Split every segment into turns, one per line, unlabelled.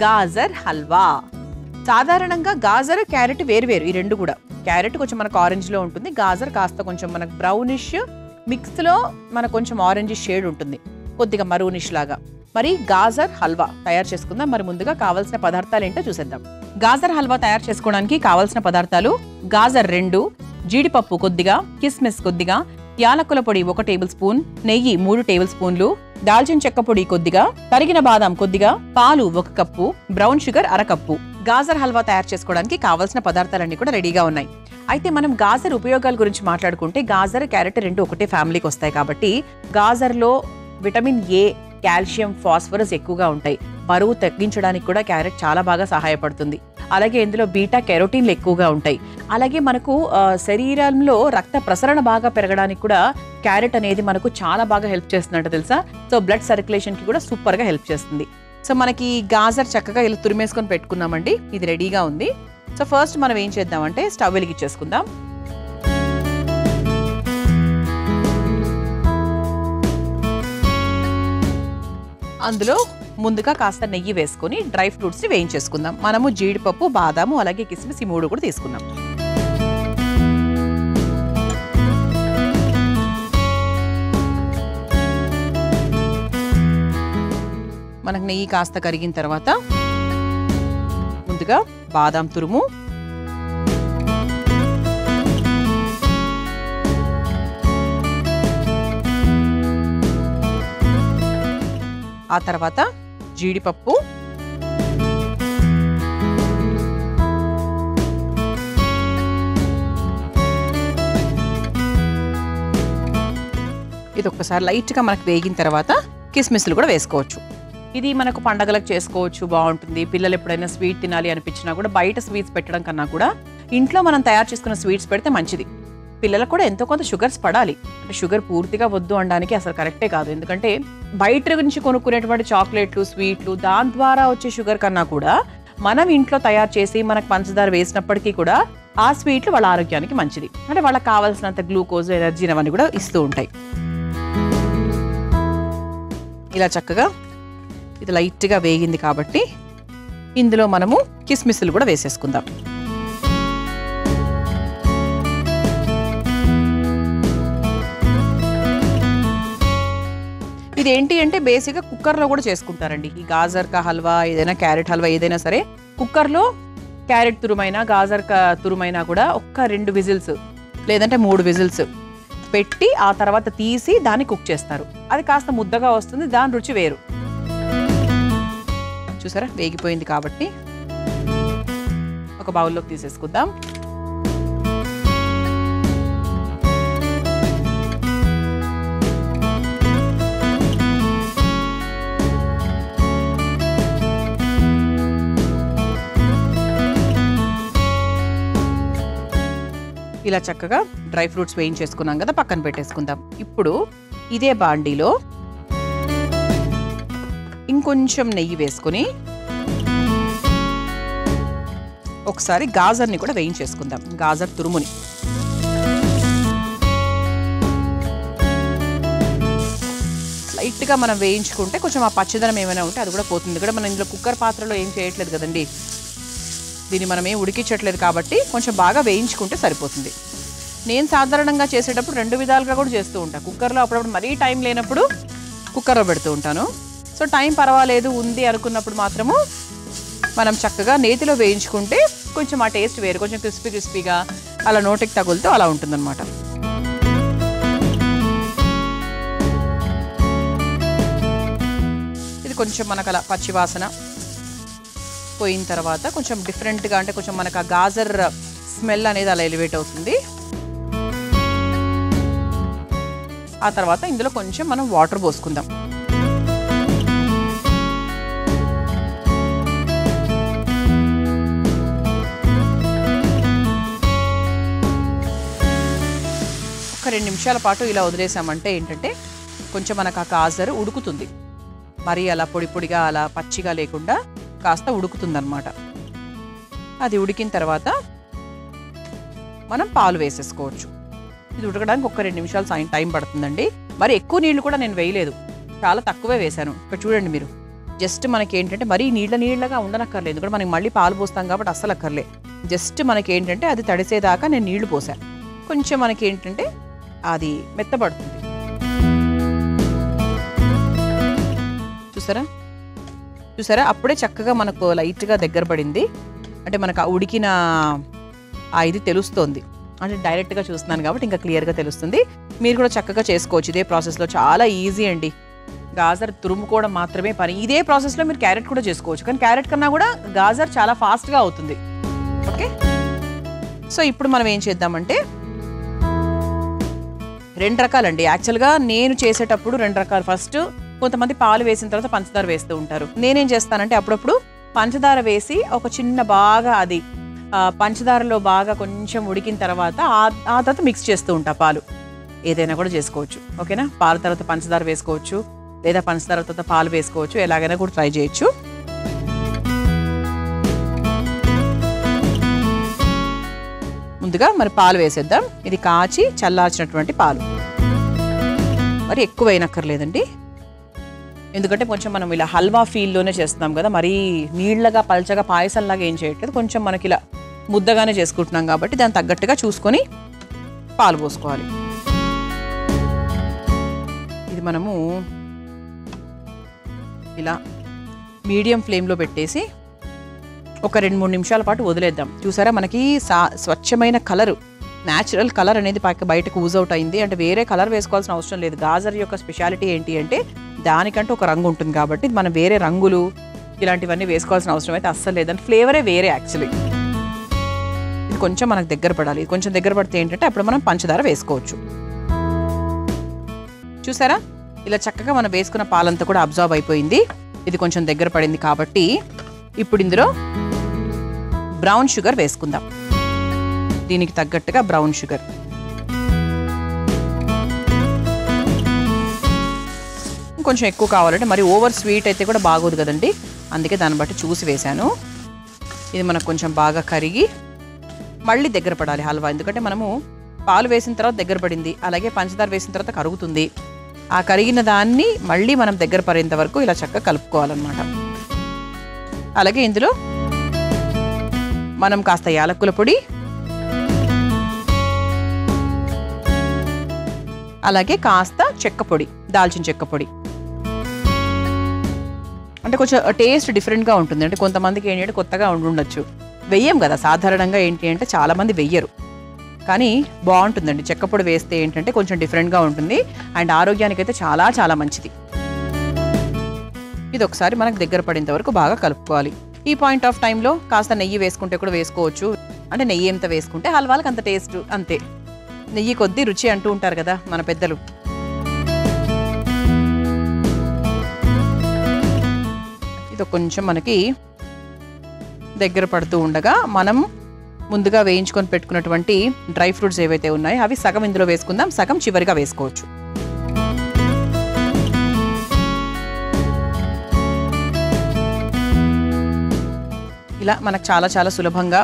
గాజర్ హల్వా. సాధారణంగా గాజర్ క్యారెట్ వేరు ఈ రెండు కూడా. క్యారెట్ కొంచెం మనకు ఆరెంజ్ లో ఉంటుంది, గాజర్ కాస్త కొంచెం మనకు బ్రౌనిష్ మిక్స్ లో మనకు కొంచెం ఆరెంజ్ షేడ్ ఉంటుంది, కొద్దిగా మరూనిష్ లాగా. మరి గాజర్ హల్వా తయారు చేసుకుందాం. మరి ముందుగా కావాల్సిన పదార్థాలు ఏంటో చూసేద్దాం. గాజర్ హల్వా తయారు చేసుకోవడానికి కావాల్సిన పదార్థాలు: గాజర్ 2, జీడిపప్పు కొద్దిగా, కిస్మిస్ కొద్దిగా, యాలకుల పొడి 1 టేబుల్ స్పూన్, నెయ్యి 3 టేబుల్ స్పూన్లు, దాల్చిన చెక్క పొడి కొద్దిగా, తరిగిన బాదాం కొద్దిగా, పాలు 1 cup, brown sugar 1/2 cup. Gajar halwa తయారు చేసుకోవడానికి కావాల్సిన పదార్థాలన్నీ కూడా రెడీగా ఉన్నాయి. అయితే మనం గాజర్ ఉపయోగాల గురించి మాట్లాడుకుంటే గాజర్ క్యారెట్ రెండు ఒకటే ఫ్యామిలీకి వస్తాయి కాబట్టి గాజర్లో విటమిన్ ఏ, కాల్షియం, ఫాస్ఫరస్ ఎక్కువగా ఉంటాయి. బరువు తగ్గించడానికి కూడా క్యారెట్ చాలా బాగా సహాయపడుతుంది. అలాగే ఇందులో బీటా కెరోటిన్లు ఎక్కువగా ఉంటాయి. అలాగే మనకు శరీరంలో రక్త ప్రసరణ బాగా పెరగడానికి కూడా క్యారెట్ అనేది మనకు చాలా బాగా హెల్ప్ చేస్తున్నట్టు తెలుసా. సో బ్లడ్ సర్క్యులేషన్ కి కూడా సూపర్ గా హెల్ప్ చేస్తుంది. సో మనకి గాజర్ చక్కగా ఇలా తురిమేసుకొని పెట్టుకున్నామండి. ఇది రెడీగా ఉంది. సో ఫస్ట్ మనం ఏం చేద్దామంటే స్టవ్ వెలిగించేసుకుందాం. అందులో ముందుగా కాస్త నెయ్యి వేసుకొని డ్రై ఫ్రూట్స్ ని వేయించేసుకుందాం. మనము జీడిపప్పు, బాదాము, అలాగే కిస్మిస్ ఈ 3 కూడా తీసుకున్నాం. మనకు నెయ్యి కాస్త కరిగిన తర్వాత ముందుగా బాదాం తురుము, ఆ తర్వాత జీడిపప్పు, ఇది ఒక్కసారి లైట్గా మనకు వేగిన తర్వాత కిస్మిస్లు కూడా వేసుకోవచ్చు. ఇది మనకు పండగలకు చేసుకోవచ్చు, బాగుంటుంది. పిల్లలు ఎప్పుడైనా స్వీట్ తినాలి అనిపించినా కూడా బయట స్వీట్స్ పెట్టడం కన్నా కూడా ఇంట్లో మనం తయారు చేసుకున్న స్వీట్స్ పెడితే మంచిది. పిల్లలకు కూడా ఎంతో కొంత షుగర్స్ పడాలి. అంటే షుగర్ పూర్తిగా వద్దు అనడానికి అసలు కరెక్టే కాదు. ఎందుకంటే బయట నుంచి కొనుక్కునేటువంటి చాక్లెట్లు, స్వీట్లు దాని ద్వారా వచ్చే షుగర్ కన్నా కూడా మనం ఇంట్లో తయారు చేసి మనకు పంచదార వేసినప్పటికీ కూడా ఆ స్వీట్లు వాళ్ళ ఆరోగ్యానికి మంచిది. అంటే వాళ్ళకి కావాల్సినంత గ్లూకోజ్, ఎనర్జీ అవన్నీ కూడా ఇస్తూ ఉంటాయి. ఇలా చక్కగా ఇది లైట్గా వేగింది కాబట్టి ఇందులో మనము కిస్మిస్లు కూడా వేసేసుకుందాం. ఇది ఏంటి అంటే బేసిక్గా కుక్కర్లో కూడా చేసుకుంటారండి. ఈ గాజర్ కా హల్వా ఏదైనా, క్యారెట్ హల్వా ఏదైనా సరే కుక్కర్లో క్యారెట్ తురుమైనా గాజర్ కా తురుమైనా కూడా 1-2 విజిల్స్ లేదంటే 3 విజిల్స్ పెట్టి ఆ తర్వాత తీసి దాన్ని కుక్ చేస్తారు. అది కాస్త ముద్దగా వస్తుంది, దాని రుచి వేరు. చూసారా వేగిపోయింది కాబట్టి ఒక బౌల్లోకి తీసేసుకుందాం. ఇలా చక్కగా డ్రై ఫ్రూట్స్ వేయించేసుకున్నాం కదా, పక్కన పెట్టేసుకుందాం. ఇప్పుడు ఇదే బాండీలో ఇంకొంచెం నెయ్యి వేసుకొని ఒకసారి గాజర్ని కూడా వేయించేసుకుందాం. గాజర్ తురుముని లైట్గా మనం వేయించుకుంటే కొంచెం ఆ పచ్చదనం ఏమైనా ఉంటే అది కూడా పోతుంది. కూడా మనం ఇందులో కుక్కర్ పాత్రలో ఏం చేయట్లేదు కదండి, దీన్ని మనం ఏం ఉడికించట్లేదు కాబట్టి కొంచెం బాగా వేయించుకుంటే సరిపోతుంది. నేను సాధారణంగా చేసేటప్పుడు 2 విధాలుగా కూడా చేస్తూ ఉంటాను. కుక్కర్లో అప్పుడప్పుడు మరీ టైం లేనప్పుడు కుక్కర్లో పెడుతూ ఉంటాను. సో టైం పర్వాలేదు ఉంది అనుకున్నప్పుడు మాత్రము మనం చక్కగా నేతిలో వేయించుకుంటే కొంచెం ఆ టేస్ట్ వేరు, కొంచెం క్రిస్పీగా అలా నోటికి తగులుతూ అలా ఉంటుందన్నమాట. ఇది కొంచెం మనకు అలా పచ్చివాసన పోయిన తర్వాత కొంచెం డిఫరెంట్గా, అంటే కొంచెం మనకు ఆ గాజర్ స్మెల్ అనేది అలా ఎలివేట్ అవుతుంది. ఆ తర్వాత ఇందులో కొంచెం మనం వాటర్ పోసుకుందాం. ఒక 2 నిమిషాల పాటు ఇలా వదిలేసామంటే ఏంటంటే కొంచెం మనకు ఆ గాజర్ ఉడుకుతుంది. మరి అలా పొడి పొడిగా అలా పచ్చిగా లేకుండా కాస్త ఉడుకుతుందన్నమాట. అది ఉడికిన తర్వాత మనం పాలు వేసేసుకోవచ్చు. ఇది ఉడకడానికి ఒక 2 నిమిషాలు టైం పడుతుందండి. మరి ఎక్కువ నీళ్లు కూడా నేను వేయలేదు, చాలా తక్కువే వేశాను. ఇక్కడ చూడండి మీరు జస్ట్ మనకి ఏంటంటే మరీ నీళ్ళగా ఉండనక్కర్లేదు, ఎందుకంటే మనకి మళ్ళీ పాలు పోస్తాం కాబట్టి అస్సలు అక్కర్లే. జస్ట్ మనకి ఏంటంటే అది తడిసేదాకా నేను నీళ్లు పోసాను. కొంచెం మనకి ఏంటంటే అది మెత్తబడుతుంది. చూసారా అప్పుడే చక్కగా మనకు లైట్గా దగ్గర పడింది. అంటే మనకు ఆ ఉడికిన ఇది తెలుస్తోంది. అంటే డైరెక్ట్గా చూస్తున్నాను కాబట్టి ఇంకా క్లియర్గా తెలుస్తుంది. మీరు కూడా చక్కగా చేసుకోవచ్చు ఇదే ప్రాసెస్లో. చాలా ఈజీ అండి. గాజర్ తురుముకోవడం మాత్రమే పని. ఇదే ప్రాసెస్లో మీరు క్యారెట్ కూడా చేసుకోవచ్చు, కానీ క్యారెట్ కన్నా కూడా గాజర్ చాలా ఫాస్ట్గా అవుతుంది. ఓకే, సో ఇప్పుడు మనం ఏం చేద్దామంటే 2 రకాలండి. యాక్చువల్గా నేను చేసేటప్పుడు 2 రకాలు. ఫస్ట్ కొంతమంది పాలు వేసిన తర్వాత పంచదార వేస్తూ ఉంటారు. నేనేం చేస్తానంటే అప్పుడప్పుడు పంచదార వేసి ఒక చిన్న బాగా అది పంచదారలో బాగా కొంచెం ఉడికిన తర్వాత ఆ తర్వాత మిక్స్ చేస్తూ ఉంటా పాలు. ఏదైనా కూడా చేసుకోవచ్చు. ఓకేనా, పాల తర్వాత పంచదార వేసుకోవచ్చు, లేదా పంచదార తర్వాత పాలు వేసుకోవచ్చు. ఎలాగైనా కూడా ట్రై చేయొచ్చు. ముందుగా మరి పాలు వేసేద్దాం. ఇది కాచి చల్లార్చినటువంటి పాలు. మరి ఎక్కువ అయినక్కర్లేదండి, ఎందుకంటే కొంచెం మనం ఇలా హల్వా ఫీల్లోనే చేస్తున్నాం కదా, మరీ నీళ్లగా పల్చగా పాయసంలాగా ఏం చేయట్లేదు. కొంచెం మనకి ఇలా ముద్దగానే చేసుకుంటున్నాం కాబట్టి దాన్ని తగ్గట్టుగా చూసుకొని పాలు పోసుకోవాలి. ఇది మనము ఇలా మీడియం ఫ్లేమ్లో పెట్టేసి ఒక 2-3 నిమిషాల పాటు వదిలేద్దాం. చూసారా మనకి స్వచ్ఛమైన కలరు, న్యాచురల్ కలర్ అనేది బయటకు యూజ్ అవుట్ అయింది. అంటే వేరే కలర్ వేసుకోవాల్సిన అవసరం లేదు. గాజర్ యొక్క స్పెషాలిటీ ఏంటి అంటే దానికంటూ ఒక రంగు ఉంటుంది కాబట్టి మనం వేరే రంగులు ఇలాంటివన్నీ వేసుకోవాల్సిన అవసరం అయితే అస్సలు లేదని. ఫ్లేవరే వేరే యాక్చువల్లీ. ఇది కొంచెం మనకు దగ్గర పడాలి. ఇది కొంచెం దగ్గర పడితే ఏంటంటే అప్పుడు మనం పంచదార వేసుకోవచ్చు. చూసారా ఇలా చక్కగా మనం వేసుకున్న పాలంతా కూడా అబ్జర్వ్ అయిపోయింది. ఇది కొంచెం దగ్గర పడింది కాబట్టి ఇప్పుడు ఇందులో బ్రౌన్ షుగర్ వేసుకుందాం. దీనికి తగ్గట్టుగా బ్రౌన్ షుగర్. కొంచెం ఎక్కువ కావాలంటే మరి ఓవర్ స్వీట్ అయితే కూడా బాగోదు కదండి, అందుకే దాన్ని బట్టి చూసి వేశాను. ఇది మనకు కొంచెం బాగా కరిగి మళ్ళీ దగ్గర పడాలి హల్వా. ఎందుకంటే మనము పాలు వేసిన తర్వాత దగ్గర పడింది, అలాగే పంచదార వేసిన తర్వాత కరుగుతుంది. ఆ కరిగిన దాన్ని మళ్ళీ మనం దగ్గర పడేంత వరకు ఇలా చక్కగా కలుపుకోవాలన్నమాట. అలాగే ఇందులో మనం కాస్త యాలక్కుల పొడి, అలాగే కాస్త చెక్క పొడి, దాల్చిన చెక్క పొడి. అంటే కొంచెం టేస్ట్ డిఫరెంట్గా ఉంటుంది. అంటే కొంతమందికి ఏంటంటే కొత్తగా ఉండొచ్చు, వెయ్యం కదా సాధారణంగా. ఏంటి అంటే చాలామంది వెయ్యరు, కానీ బాగుంటుందండి. చెక్క పొడి వేస్తే ఏంటంటే కొంచెం డిఫరెంట్గా ఉంటుంది అండ్ ఆరోగ్యానికి అయితే చాలా చాలా మంచిది. ఇది ఒకసారి మనకు దగ్గర పడేంత వరకు బాగా కలుపుకోవాలి. ఈ పాయింట్ ఆఫ్ టైంలో కాస్త నెయ్యి వేసుకుంటే కూడా వేసుకోవచ్చు. అంటే నెయ్యి ఎంత వేసుకుంటే హల్వాలకు అంత టేస్ట్, అంతే. నెయ్యి కొద్దీ రుచి అంటూ ఉంటారు కదా మన పెద్దలు. ఇది కొంచెం మనకి దగ్గర పడుతూ ఉండగా మనం ముందుగా వేయించుకొని పెట్టుకున్నటువంటి డ్రై ఫ్రూట్స్ ఏవైతే ఉన్నాయో అవి సగం ఇందులో వేసుకుందాం, సగం చివరిగా వేసుకోవచ్చు. ఇలా మనకు చాలా చాలా సులభంగా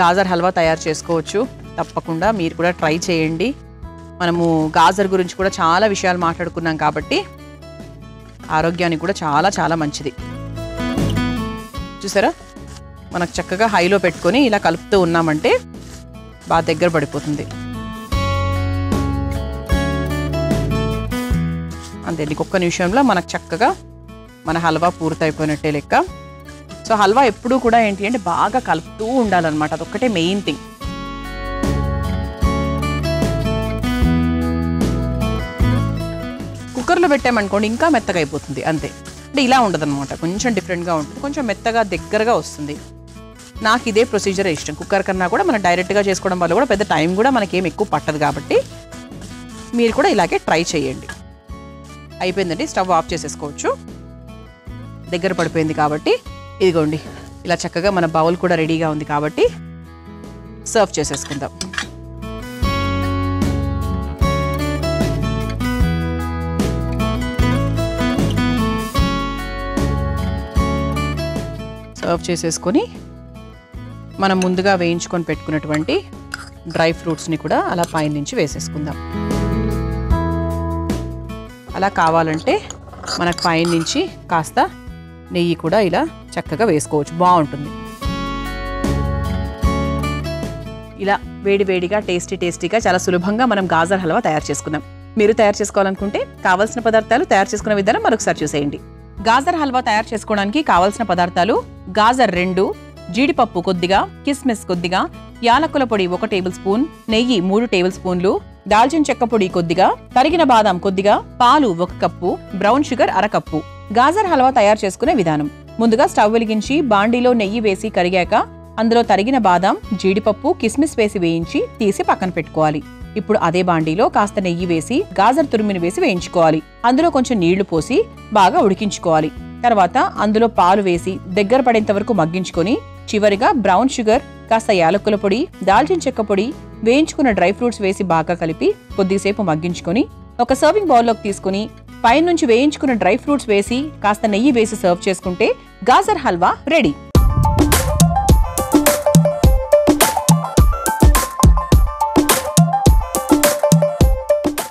గాజర్ హల్వా తయారు చేసుకోవచ్చు. తప్పకుండా మీరు కూడా ట్రై చేయండి. మనము గాజర్ గురించి కూడా చాలా విషయాలు మాట్లాడుకున్నాం కాబట్టి ఆరోగ్యానికి కూడా చాలా చాలా మంచిది. చూసారా మనకు చక్కగా హైలో పెట్టుకొని ఇలా కలుపుతూ ఉన్నామంటే బాగా దగ్గర పడిపోతుంది. అంతే, ఇంకొక నిమిషంలో మనకు చక్కగా మన హల్వా పూర్తయిపోయినట్టే లెక్క. సో హల్వా ఎప్పుడూ కూడా ఏంటి అంటే బాగా కలుపుతూ ఉండాలన్నమాట, అదొక్కటే మెయిన్ థింగ్. కుక్కర్లో పెట్టామనుకోండి ఇంకా మెత్తగా అయిపోతుంది, అంతే. అంటే ఇలా ఉండదన్నమాట, కొంచెం డిఫరెంట్గా ఉంటుంది, కొంచెం మెత్తగా దగ్గరగా వస్తుంది. నాకు ఇదే ప్రొసీజర్ ఇష్టం. కుక్కర్ కన్నా కూడా మనం డైరెక్ట్గా చేసుకోవడం వల్ల కూడా పెద్ద టైం కూడా మనకేం ఎక్కువ పట్టదు కాబట్టి మీరు కూడా ఇలాగే ట్రై చేయండి. అయిపోయిందండి, స్టవ్ ఆఫ్ చేసేసుకోవచ్చు. దగ్గర పడిపోయింది కాబట్టి ఇదిగోండి ఇలా చక్కగా మన బౌల్ కూడా రెడీగా ఉంది కాబట్టి సర్వ్ చేసేసుకుందాం. సర్వ్ చేసేసుకొని మనం ముందుగా వేయించుకొని పెట్టుకున్నటువంటి డ్రై ఫ్రూట్స్ని కూడా అలా పైనుంచి వేసేసుకుందాం. అలా కావాలంటే మనకు పైనుంచి కాస్త నెయ్యి కూడా ఇలా చక్కగా వేసుకోవచ్చు, బాగుంటుంది. ఇలా వేడివేడిగా టేస్టీగా చాలా సులభంగా మనం గాజర్ హల్వా తయారు చేసుకుందాం. మీరు తయారు చేసుకోవాలనుకుంటే కావాల్సిన పదార్థాలు, తయారు చేసుకునే విధానం మరొకసారి చూసేయండి. గాజర్ హల్వా తయారు చేసుకోవడానికి కావాల్సిన పదార్థాలు: గాజర్ 2, జీడిపప్పు కొద్దిగా, కిస్మిస్ కొద్దిగా, యాలకుల పొడి 1 టేబుల్ స్పూన్, నెయ్యి 3 టేబుల్ స్పూన్లు, దాల్చిన చెక్క పొడి కొద్దిగా, తరిగిన బాదాం కొద్దిగా, పాలు 1 cup, brown sugar 1/2 cup. Gajar halwa తయారు చేసుకునే విధానం: ముందుగా స్టవ్ వెలిగించి బాండీలో నెయ్యి వేసి కరిగాక అందులో తరిగిన బాదాం, జీడిపప్పు, కిస్మిస్ వేసి వేయించి తీసి పక్కన పెట్టుకోవాలి. ఇప్పుడు అదే బాండీలో కాస్త నెయ్యి వేసి గాజర్ తురిమిని వేసి వేయించుకోవాలి. అందులో కొంచెం నీళ్లు పోసి బాగా ఉడికించుకోవాలి. తర్వాత అందులో పాలు వేసి దగ్గర పడేంత వరకు మగ్గించుకొని చివరిగా బ్రౌన్ షుగర్, కాస్త యాలకుల పొడి, దాల్చిన చెక్క పొడి, వేయించుకున్న డ్రై ఫ్రూట్స్ వేసి బాగా కలిపి కొద్దిసేపు మగ్గించుకొని ఒక సర్వింగ్ బౌల్లోకి తీసుకుని పైనుంచి వేయించుకున్న డ్రై ఫ్రూట్స్ వేసి కాస్త నెయ్యి వేసి సర్వ్ చేసుకుంటే గాజర్ హల్వా రెడీ.